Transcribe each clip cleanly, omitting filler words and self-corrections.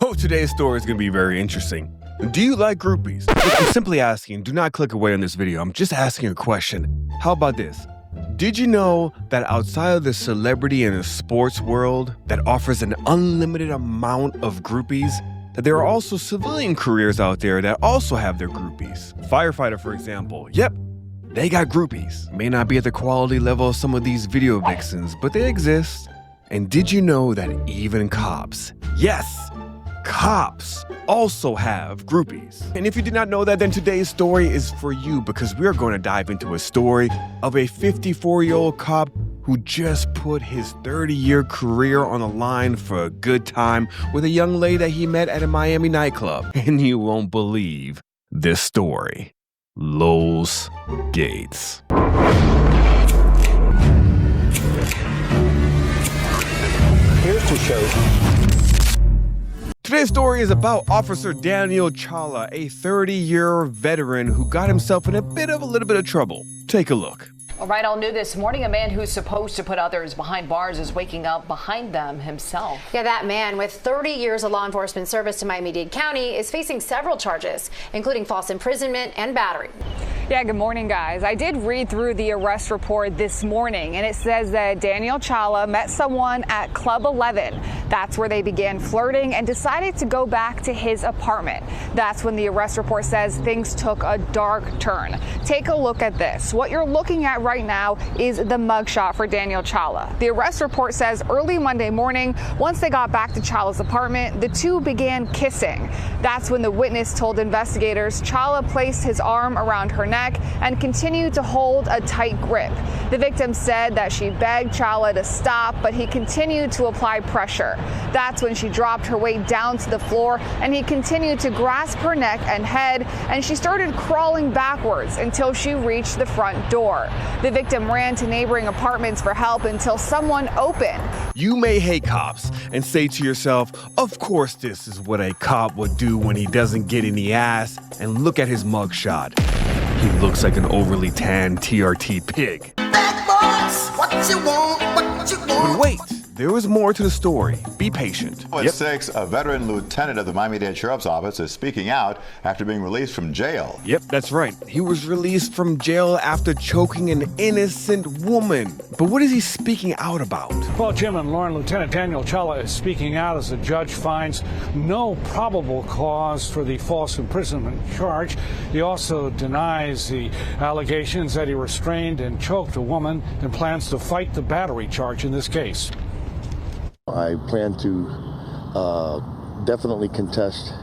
So today's story is going to be very interesting. Do you like groupies? Look, I'm simply asking, do not click away on this video. I'm just asking a question. How about this? Did you know that outside of the celebrity and the sports world that offers an unlimited amount of groupies, that there are also civilian careers out there that also have their groupies? Firefighter, for example. Yep, they got groupies. May not be at the quality level of some of these video vixens, but they exist. And did you know that even cops, yes, cops also have groupies? And if you did not know that, then today's story is for you, because we're going to dive into a story of a 54-year-old cop who just put his 30-year career on the line for a good time with a young lady that he met at a Miami nightclub. And you won't believe this story. Lowe's Gates. Here's to show you. Today's story is about Officer Daniel Challa, a 30-year veteran who got himself in a little bit of trouble. Take a look. All right, all new this morning, a man who's supposed to put others behind bars is waking up behind them himself. Yeah, that man with 30 years of law enforcement service to Miami-Dade County is facing several charges, including false imprisonment and battery. Yeah, good morning, guys. I did read through the arrest report this morning, and it says that Daniel Challa met someone at Club 11. That's where they began flirting and decided to go back to his apartment. That's when the arrest report says things took a dark turn. Take a look at this. What you're looking at right now is the mugshot for Daniel Challa. The arrest report says early Monday morning, once they got back to Challa's apartment, the two began kissing. That's when the witness told investigators Challa placed his arm around her neck and continued to hold a tight grip. The victim said that she begged Challa to stop, but he continued to apply pressure. That's when she dropped her weight down to the floor, and he continued to grasp her neck and head, and she started crawling backwards until she reached the front door. The victim ran to neighboring apartments for help until someone opened. You may hate cops and say to yourself, of course this is what a cop would do when he doesn't get any ass, and look at his mugshot. He looks like an overly tanned TRT pig. What you want, what you want. But wait, there was more to the story. Be patient. At 6, a veteran lieutenant of the Miami-Dade Sheriff's Office is speaking out after being released from jail. Yep, that's right. He was released from jail after choking an innocent woman. But what is he speaking out about? Well, Jim and Lauren, Lieutenant Daniel Challa is speaking out as the judge finds no probable cause for the false imprisonment charge. He also denies the allegations that he restrained and choked a woman and plans to fight the battery charge in this case. I plan to definitely contest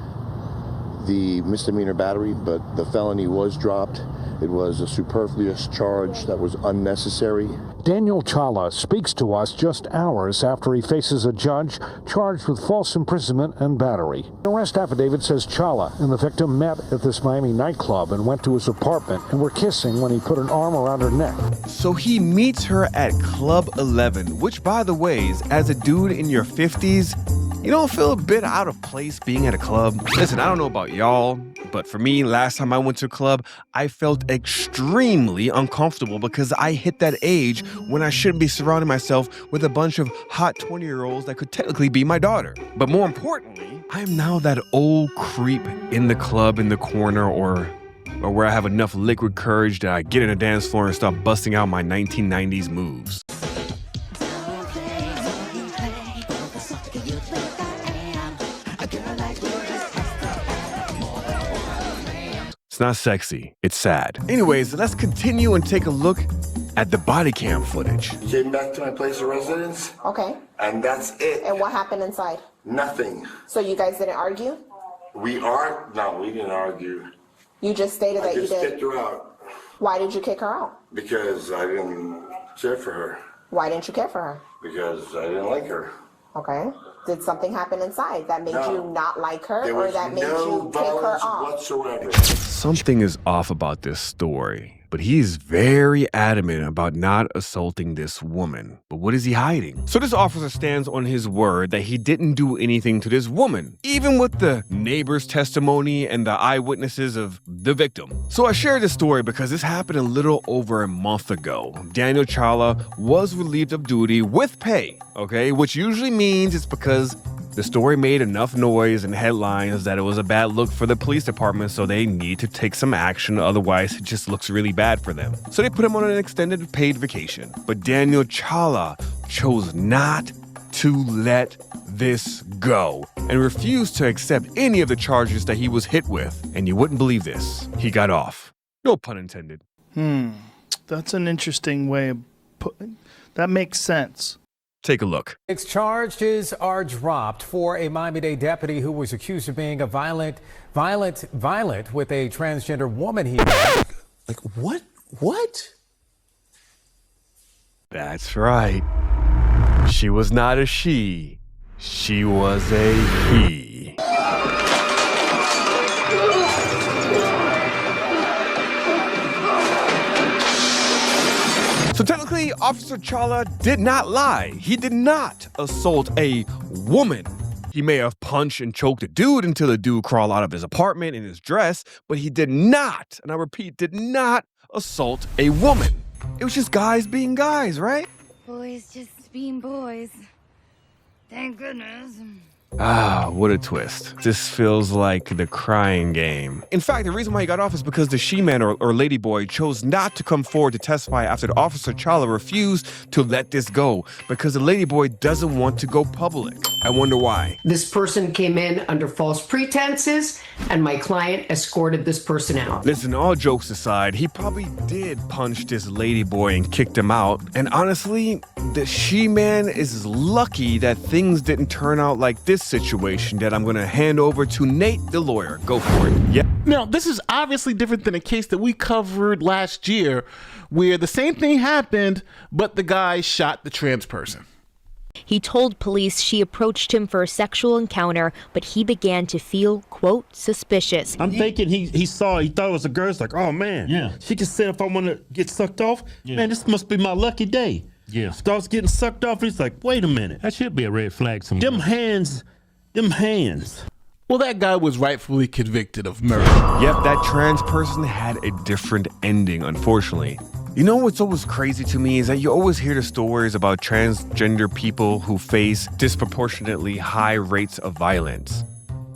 the misdemeanor battery, but the felony was dropped. It was a superfluous charge that was unnecessary. Daniel Challa speaks to us just hours after he faces a judge charged with false imprisonment and battery. The arrest affidavit says Challa and the victim met at this Miami nightclub and went to his apartment and were kissing when he put an arm around her neck. So he meets her at Club 11, which, by the way, is, as a dude in your 50s, you don't feel a bit out of place being at a club? Listen, I don't know about y'all, but for me, last time I went to a club, I felt extremely uncomfortable because I hit that age when I shouldn't be surrounding myself with a bunch of hot 20-year-olds that could technically be my daughter. But more importantly, I am now that old creep in the club in the corner or where I have enough liquid courage that I get in a dance floor and start busting out my 1990s moves. It's not sexy, it's sad. Anyways, let's continue and take a look at the body cam footage. Came back to my place of residence. Okay. And that's it. And what happened inside? Nothing. So you guys didn't argue? No, we didn't argue. You just stated that you did. I just kicked her out. Why did you kick her out? Because I didn't care for her. Why didn't you care for her? Because I didn't like her. Okay. Did something happen inside that made you not like her, There or was that made no you kick her violence off? whatsoever. Something is off about this story, but he's very adamant about not assaulting this woman. But what is he hiding? So this officer stands on his word that he didn't do anything to this woman, even with the neighbor's testimony and the eyewitnesses of the victim. So I share this story because this happened a little over a month ago. Daniel Challa was relieved of duty with pay, okay? Which usually means it's because The story made enough noise and headlines that it was a bad look for the police department, so they need to take some action, otherwise it just looks really bad for them. So they put him on an extended paid vacation. But Daniel Chala chose not to let this go and refused to accept any of the charges that he was hit with. And you wouldn't believe this. He got off. No pun intended. That's an interesting way of putting. That makes sense. Take a look. 6 charges are dropped for a Miami-Dade deputy who was accused of being violent with a transgender woman he met. Like, what? What? That's right. She was not a she. She was a he. So technically, Officer Chala did not lie. He did not assault a woman. He may have punched and choked a dude until the dude crawled out of his apartment in his dress, but he did not, and I repeat, did not assault a woman. It was just guys being guys, right? Boys just being boys. Thank goodness. Ah, what a twist. This feels like the crying game. In fact, the reason why he got off is because the she-man or ladyboy chose not to come forward to testify after the Officer Chala refused to let this go because the ladyboy doesn't want to go public. I wonder why. This person came in under false pretenses, and my client escorted this person out. Listen, all jokes aside, he probably did punch this ladyboy and kicked him out. And honestly, the she-man is lucky that things didn't turn out like this situation that I'm going to hand over to Nate, the lawyer. Go for it. Yeah. Now, this is obviously different than a case that we covered last year where the same thing happened, but the guy shot the trans person. He told police she approached him for a sexual encounter, but he began to feel, quote, suspicious. I'm thinking he thought it was a girl. It's like, oh man, yeah. She just said if I want to get sucked off, man, this must be my lucky day. Yeah. Starts getting sucked off. He's like, wait a minute. That should be a red flag somewhere. Them hands. Well, that guy was rightfully convicted of murder. Yep, that trans person had a different ending, unfortunately. You know what's always crazy to me is that you always hear the stories about transgender people who face disproportionately high rates of violence.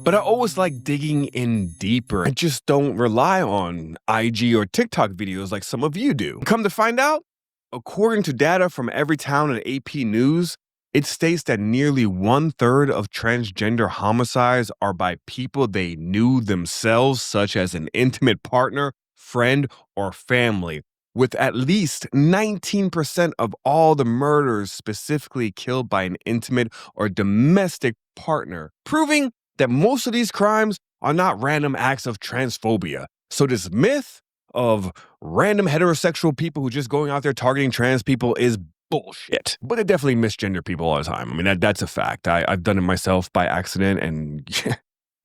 But I always like digging in deeper and just don't rely on IG or TikTok videos like some of you do. Come to find out, according to data from Everytown and AP News, it states that nearly 1/3 of transgender homicides are by people they knew themselves, such as an intimate partner, friend, or family, with at least 19% of all the murders specifically killed by an intimate or domestic partner, proving that most of these crimes are not random acts of transphobia. So this myth of random heterosexual people who just going out there targeting trans people is bullshit. But they definitely misgender people all the time. I mean, that's a fact. I've done it myself by accident, and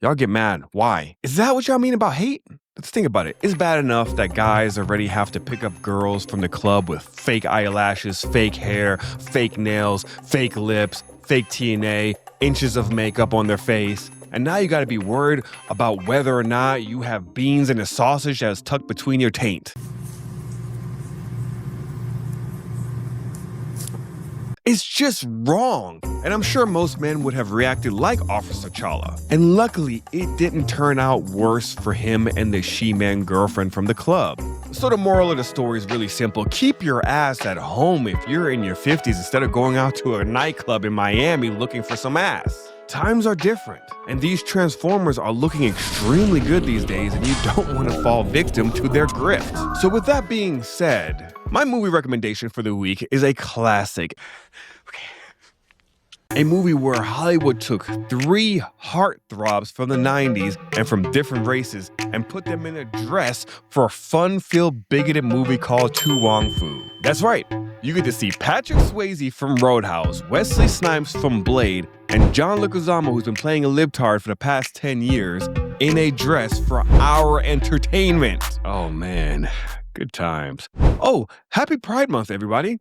y'all get mad. Why? Is that what y'all mean about hate? Let's think about it. It's bad enough that guys already have to pick up girls from the club with fake eyelashes, fake hair, fake nails, fake lips, fake TNA, inches of makeup on their face. And now you gotta be worried about whether or not you have beans in a sausage that is tucked between your taint. It's just wrong. And I'm sure most men would have reacted like Officer Chala. And luckily, it didn't turn out worse for him and the she-man girlfriend from the club. So the moral of the story is really simple. Keep your ass at home if you're in your 50s instead of going out to a nightclub in Miami looking for some ass. Times are different, and these transformers are looking extremely good these days, and you don't want to fall victim to their grift. So with that being said, my movie recommendation for the week is a classic. A movie where Hollywood took 3 heartthrobs from the 90s and from different races and put them in a dress for a fun-filled, bigoted movie called Tu Wong Fu. That's right, you get to see Patrick Swayze from Roadhouse, Wesley Snipes from Blade, and John Leguizamo, who's been playing a libtard for the past 10 years, in a dress for our entertainment. Oh man, good times. Oh, happy Pride Month, everybody.